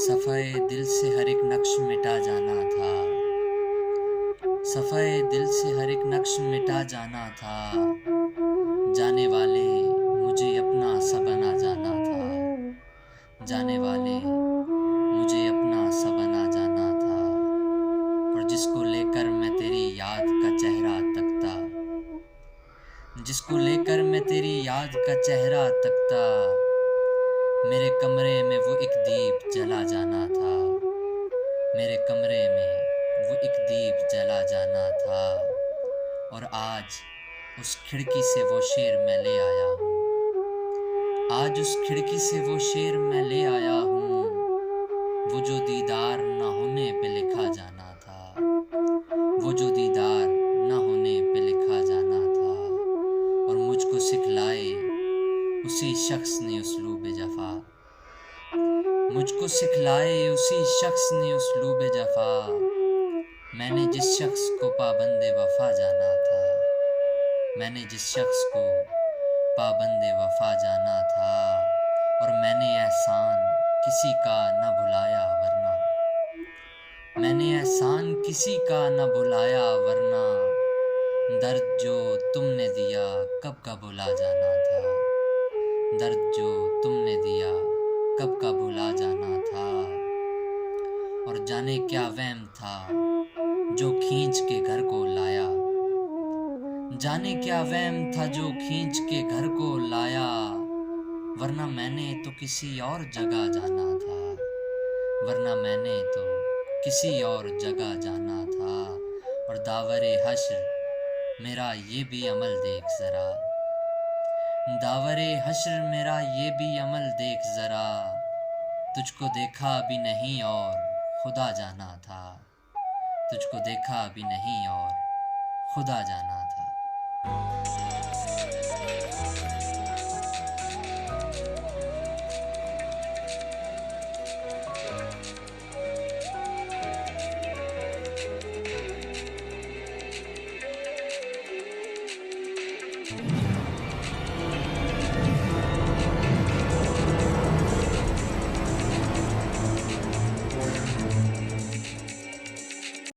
सफ़ाए दिल से हर एक नक्श मिटा जाना था। सफ़ाए दिल से हर एक नक्श मिटा जाना था। जाने वाले मुझे अपना सा बना जाना था। जाने वाले मुझे अपना सा बना जाना था। और जिसको लेकर मैं तेरी याद का चेहरा तकता, जिसको लेकर मैं तेरी याद का चेहरा तकता, मेरे कमरे में वो एक दीप जला जाना था। मेरे कमरे में वो एक दीप जला जाना था। और आज उस खिड़की से वो शेर मैं ले आया हूँ। आज उस खिड़की से वो शेर मैं ले आया हूँ। वो जो दीदार ना होने पे लिखा जाना था। वो जो दीदार ना होने पे लिखा जाना था। और मुझको सिखलाए उसी शख्स ने उसलूब जफ़ा। मुझको सिखलाए उसी शख्स ने उसलूब जफ़ा। मैंने जिस शख्स को पाबंदे वफ़ा जाना था। मैंने जिस शख्स को पाबंदे वफ़ा जाना था। और मैंने एहसान किसी का न भुलाया वरना। मैंने एहसान किसी का न भुलाया वरना। दर्द जो तुमने दिया कब का भुला जाना था। दर्द जो तुमने दिया कब का भुला जाना था। और जाने क्या वहम था जो खींच के घर को लाया। जाने क्या वहम था जो खींच के घर को लाया। वरना मैंने तो किसी और जगह जाना था। वरना मैंने तो किसी और जगह जाना था। और दावरे हश्र मेरा ये भी अमल देख ज़रा। दावरे हश्र मेरा ये भी अमल देख ज़रा। तुझको देखा भी नहीं और खुदा जाना था। तुझको देखा भी नहीं और खुदा जाना था।